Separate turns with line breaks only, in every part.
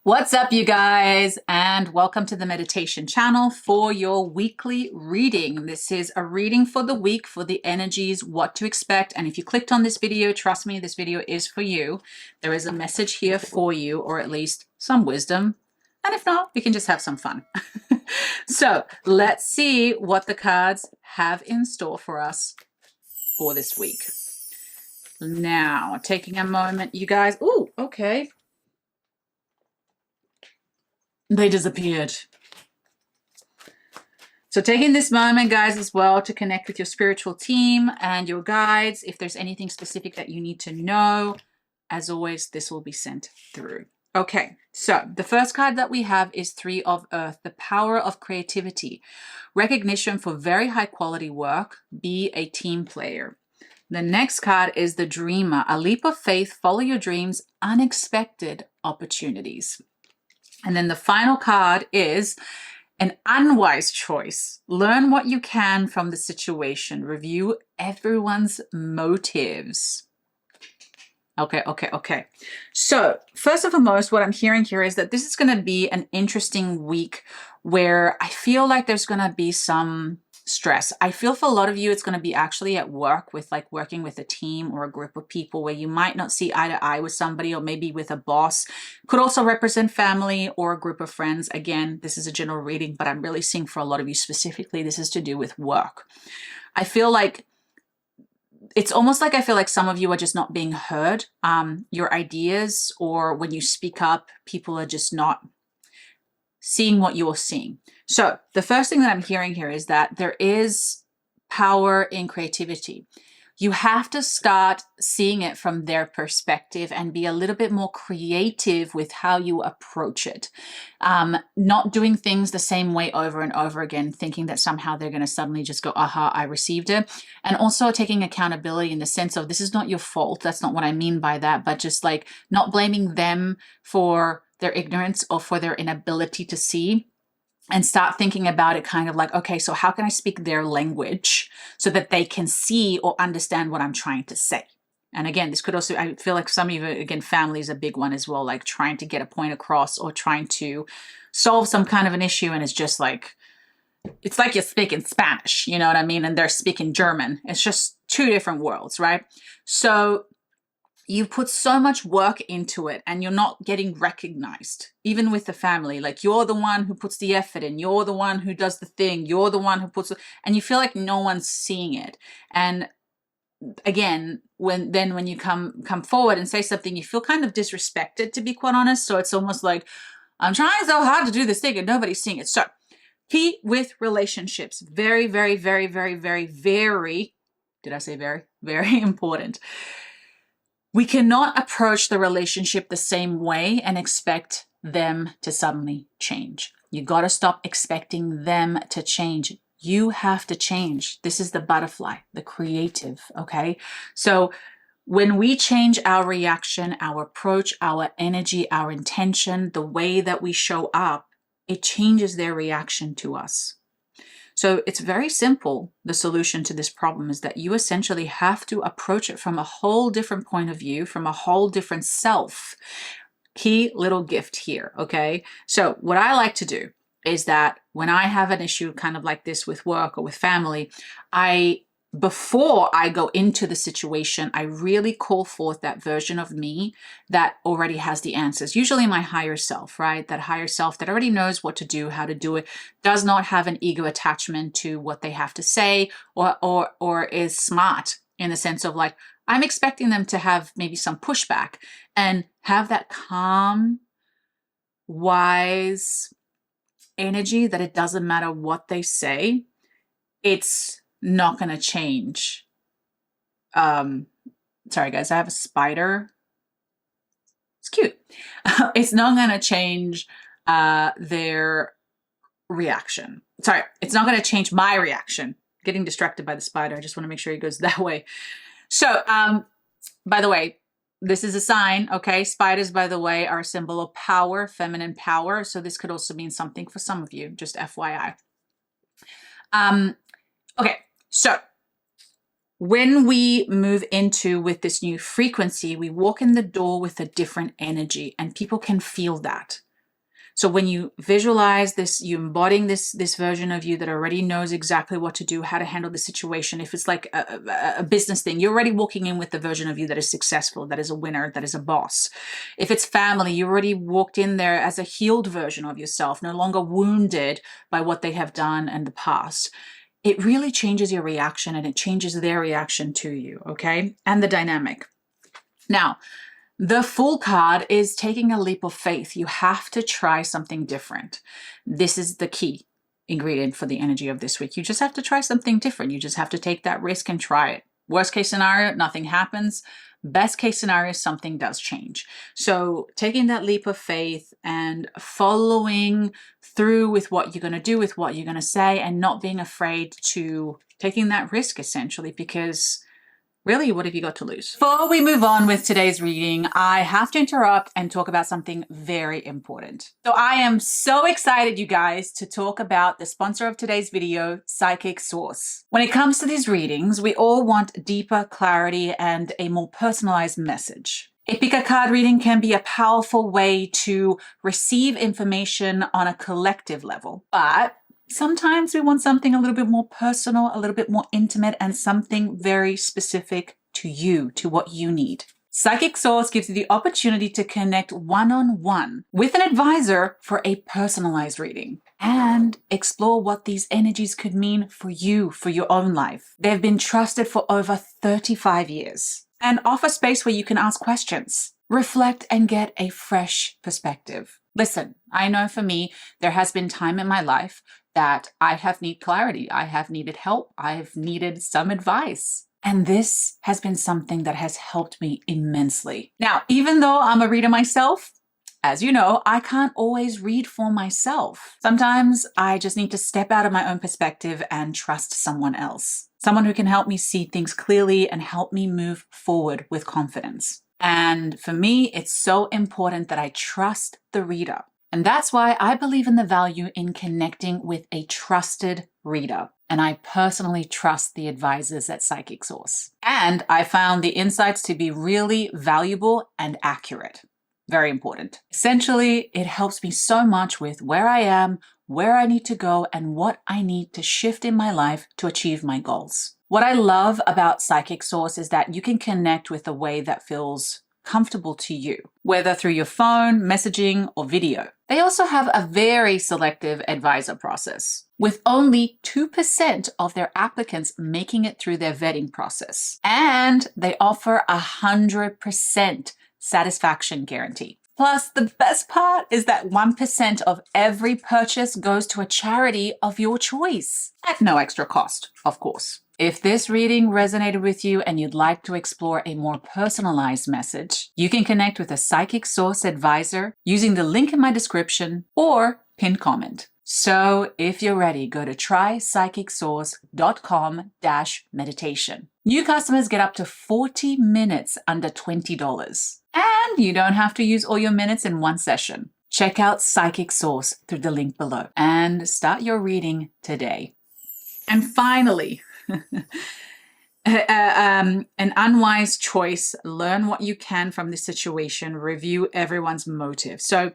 What's up, you guys, and welcome to the meditation channel for your weekly reading. This is a reading for the week for the energies, what to expect. And if you clicked on this video, trust me, this video is for you. There is a message here for you, or at least some wisdom. And if not, we can just have some fun. So let's see what the cards have in store for us for this week. Now, taking a moment, you guys. Ooh, okay. They disappeared. So taking this moment, guys, as well to connect with your spiritual team and your guides. If there's anything specific that you need to know, as always, this will be sent through. Okay, so the first card that we have is Three of Earth, the power of creativity, recognition for very high quality work, be a team player. The next card is the Dreamer, a leap of faith, follow your dreams, unexpected opportunities. And then the final card is an unwise choice. Learn what you can from the situation. Review everyone's motives. Okay. So first and foremost, what I'm hearing here is that this is going to be an interesting week where I feel like there's going to be some stress. I feel for a lot of you, it's going to be actually at work with like working with a team or a group of people where you might not see eye to eye with somebody, or maybe with a boss. Could also represent family or a group of friends. Again, this is a general reading, but I'm really seeing for a lot of you specifically, this is to do with work. I feel like it's almost like I feel like some of you are just not being heard. Your ideas, or when you speak up, people are just not seeing what you're seeing. So the first thing that I'm hearing here is that there is power in creativity. You have to start seeing it from their perspective and be a little bit more creative with how you approach it. Not doing things the same way over and over again, thinking that somehow they're going to suddenly just go, aha, I received it. And also taking accountability in the sense of this is not your fault. That's not what I mean by that, but just like not blaming them for their ignorance or for their inability to see. And start thinking about it kind of like, okay, so how can I speak their language so that they can see or understand what I'm trying to say? And again, this could also, I feel like some of you, again, family is a big one as well, like trying to get a point across or trying to solve some kind of an issue. And it's just like, it's like you're speaking Spanish, you know what I mean? And they're speaking German. It's just two different worlds, right? So you put so much work into it and you're not getting recognized, even with the family. Like you're the one who puts the effort in, you're the one who does the thing, you're the one who puts it, and you feel like no one's seeing it. And again, when you come forward and say something, you feel kind of disrespected, to be quite honest. So it's almost like, I'm trying so hard to do this thing and nobody's seeing it. So key with relationships, very, very, very, very, very, very, did I say very? Very important. We cannot approach the relationship the same way and expect them to suddenly change. You got to stop expecting them to change. You have to change. This is the butterfly, the creative, okay? So when we change our reaction, our approach, our energy, our intention, the way that we show up, it changes their reaction to us. So it's very simple. The solution to this problem is that you essentially have to approach it from a whole different point of view, from a whole different self. Key little gift here, okay? So what I like to do is that when I have an issue kind of like this with work or with family, before I go into the situation, I really call forth that version of me that already has the answers. Usually my higher self, right? That higher self that already knows what to do, how to do it, does not have an ego attachment to what they have to say, or is smart in the sense of like, I'm expecting them to have maybe some pushback and have that calm, wise energy that it doesn't matter what they say. It's not going to change. Sorry guys, I have a spider. It's cute. It's not going to change their reaction. Sorry, it's not going to change my reaction. Getting distracted by the spider. I just want to make sure he goes that way. So, by the way, this is a sign, okay? Spiders, by the way, are a symbol of power, feminine power. So this could also mean something for some of you, just FYI. Okay. So when we move into with this new frequency, we walk in the door with a different energy and people can feel that. So when you visualize this, you embodying this version of you that already knows exactly what to do, how to handle the situation. If it's like a business thing, you're already walking in with the version of you that is successful, that is a winner, that is a boss. If it's family, you already walked in there as a healed version of yourself, no longer wounded by what they have done in the past. It really changes your reaction, and it changes their reaction to you, okay? And the dynamic. Now, the Fool card is taking a leap of faith. You have to try something different. This is the key ingredient for the energy of this week. You just have to try something different. You just have to take that risk and try it. Worst case scenario, nothing happens. Best case scenario, something does change. So taking that leap of faith and following through with what you're going to do, with what you're going to say, and not being afraid to taking that risk, essentially, because really, what have you got to lose? Before we move on with today's reading, I have to interrupt and talk about something very important. So I am so excited, you guys, to talk about the sponsor of today's video, Psychic Source. When it comes to these readings, we all want deeper clarity and a more personalized message. A pick a card reading can be a powerful way to receive information on a collective level, but sometimes we want something a little bit more personal, a little bit more intimate, and something very specific to you, to what you need. Psychic Source gives you the opportunity to connect one-on-one with an advisor for a personalized reading and explore what these energies could mean for you, for your own life. They've been trusted for over 35 years and offer space where you can ask questions, reflect, and get a fresh perspective. Listen, I know for me, there has been time in my life that I have needed clarity. I have needed help. I've needed some advice. And this has been something that has helped me immensely. Now, even though I'm a reader myself, as you know, I can't always read for myself. Sometimes I just need to step out of my own perspective and trust someone else. Someone who can help me see things clearly and help me move forward with confidence. And for me, it's so important that I trust the reader. And that's why I believe in the value in connecting with a trusted reader. And I personally trust the advisors at Psychic Source. And I found the insights to be really valuable and accurate. Very important. Essentially, it helps me so much with where I am, where I need to go, and what I need to shift in my life to achieve my goals. What I love about Psychic Source is that you can connect with a way that feels comfortable to you, whether through your phone, messaging, or video. They also have a very selective advisor process, with only 2% of their applicants making it through their vetting process. And they offer 100% satisfaction guarantee. Plus, the best part is that 1% of every purchase goes to a charity of your choice, at no extra cost, of course. If this reading resonated with you and you'd like to explore a more personalized message, you can connect with a Psychic Source advisor using the link in my description or pinned comment. So if you're ready, go to trypsychicsource.com/meditation. New customers get up to 40 minutes under $20. And you don't have to use all your minutes in one session. Check out Psychic Source through the link below and start your reading today. And finally, an unwise choice. Learn what you can from this situation. Review everyone's motive. So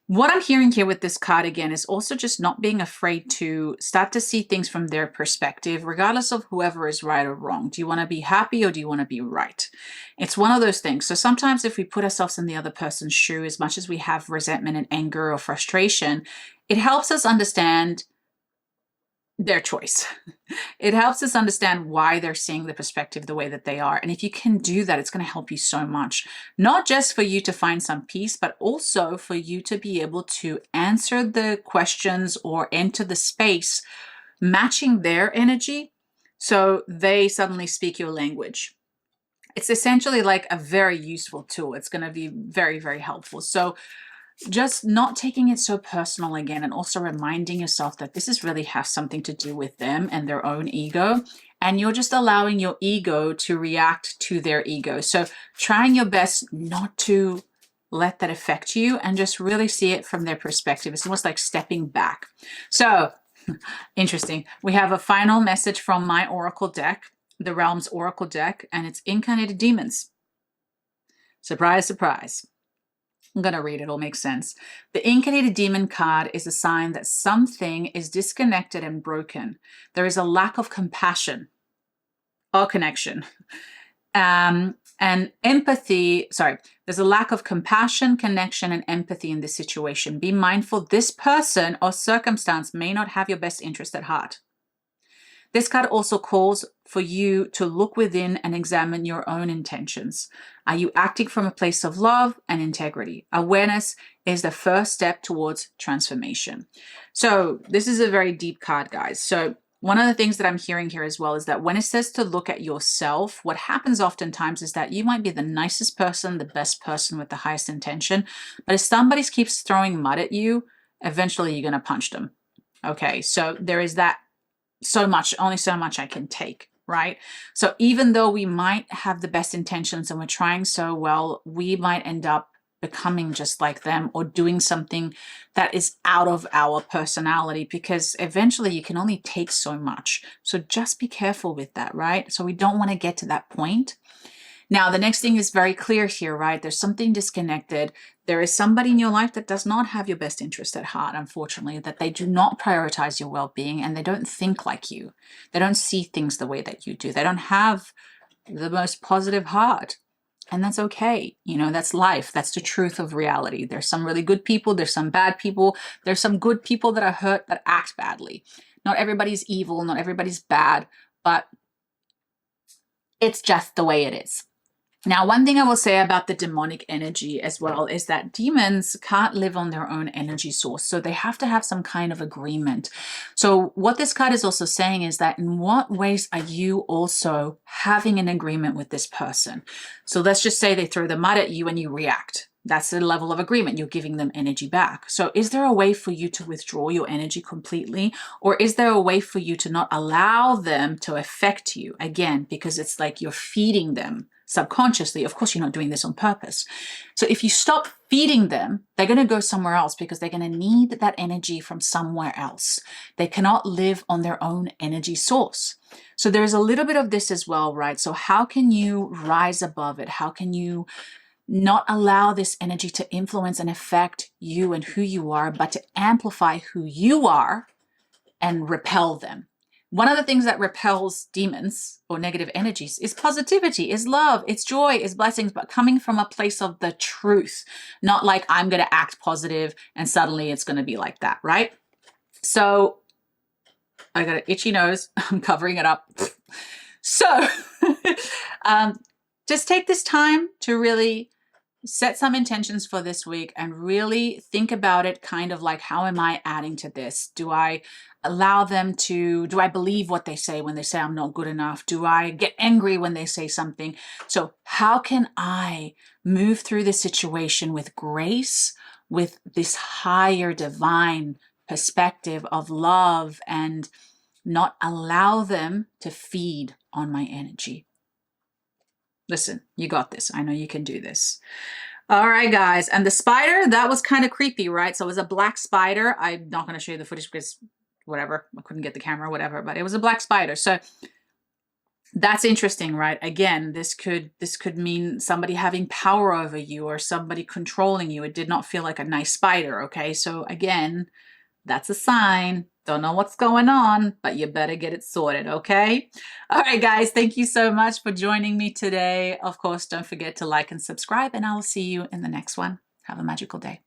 what I'm hearing here with this card again is also just not being afraid to start to see things from their perspective, regardless of whoever is right or wrong. Do you want to be happy or do you want to be right? It's one of those things. So sometimes if we put ourselves in the other person's shoe, as much as we have resentment and anger or frustration, it helps us understand their choice. It helps us understand why they're seeing the perspective the way that they are. And if you can do that, it's going to help you so much, not just for you to find some peace, but also for you to be able to answer the questions or enter the space matching their energy so they suddenly speak your language. It's essentially like a very useful tool. It's going to be very, very helpful. So just not taking it so personal again, and also reminding yourself that this is really has something to do with them and their own ego, and you're just allowing your ego to react to their ego. So trying your best not to let that affect you and just really see it from their perspective. It's almost like stepping back. So interesting. We have a final message from my Oracle deck, the Realms Oracle deck, and it's Incarnated Demons. Surprise, surprise. I'm going to read it. It'll make sense. The incarnated demon card is a sign that something is disconnected and broken. There is a lack of compassion or connection. And empathy, there's a lack of compassion, connection, and empathy in this situation. Be mindful this person or circumstance may not have your best interest at heart. This card also calls for you to look within and examine your own intentions. Are you acting from a place of love and integrity? Awareness is the first step towards transformation. So this is a very deep card, guys. So one of the things that I'm hearing here as well is that when it says to look at yourself, what happens oftentimes is that you might be the nicest person, the best person with the highest intention, but if somebody keeps throwing mud at you, eventually you're going to punch them. Okay, so there is that only so much I can take, right? So even though we might have the best intentions and we're trying so well, we might end up becoming just like them or doing something that is out of our personality, because eventually you can only take so much. So just be careful with that, right? So we don't want to get to that point. Now, the next thing is very clear here, right? There's something disconnected. There is somebody in your life that does not have your best interest at heart, unfortunately, that they do not prioritize your well-being and they don't think like you. They don't see things the way that you do. They don't have the most positive heart. And that's okay. You know, that's life. That's the truth of reality. There's some really good people. There's some bad people. There's some good people that are hurt that act badly. Not everybody's evil. Not everybody's bad, but it's just the way it is. Now, one thing I will say about the demonic energy as well is that demons can't live on their own energy source. So they have to have some kind of agreement. So what this card is also saying is that in what ways are you also having an agreement with this person? So let's just say they throw the mud at you and you react. That's the level of agreement. You're giving them energy back. So is there a way for you to withdraw your energy completely? Or is there a way for you to not allow them to affect you? Again, because it's like you're feeding them subconsciously. Of course, you're not doing this on purpose. So if you stop feeding them, they're going to go somewhere else because they're going to need that energy from somewhere else. They cannot live on their own energy source. So there's a little bit of this as well, right? So how can you rise above it? How can you not allow this energy to influence and affect you and who you are, but to amplify who you are and repel them? One of the things that repels demons or negative energies is positivity, is love, it's joy, is blessings, but coming from a place of the truth, not like I'm going to act positive and suddenly it's going to be like that, right? So I got an itchy nose. I'm covering it up. So just take this time to really set some intentions for this week and really think about it, kind of like, how am I adding to this? Do I allow them to, do I believe what they say when they say I'm not good enough? Do I get angry when they say something? So how can I move through this situation with grace, with this higher divine perspective of love, and not allow them to feed on my energy? Listen, you got this. I know you can do this. All right, guys. And the spider, that was kind of creepy, right? So it was a black spider. I'm not going to show you the footage because whatever, I couldn't get the camera, whatever, but it was a black spider. So that's interesting, right? Again, this could mean somebody having power over you or somebody controlling you. It did not feel like a nice spider, okay? So again, that's a sign. Don't know what's going on, but you better get it sorted, okay? All right, guys, thank you so much for joining me today. Of course, don't forget to like and subscribe, and I'll see you in the next one. Have a magical day.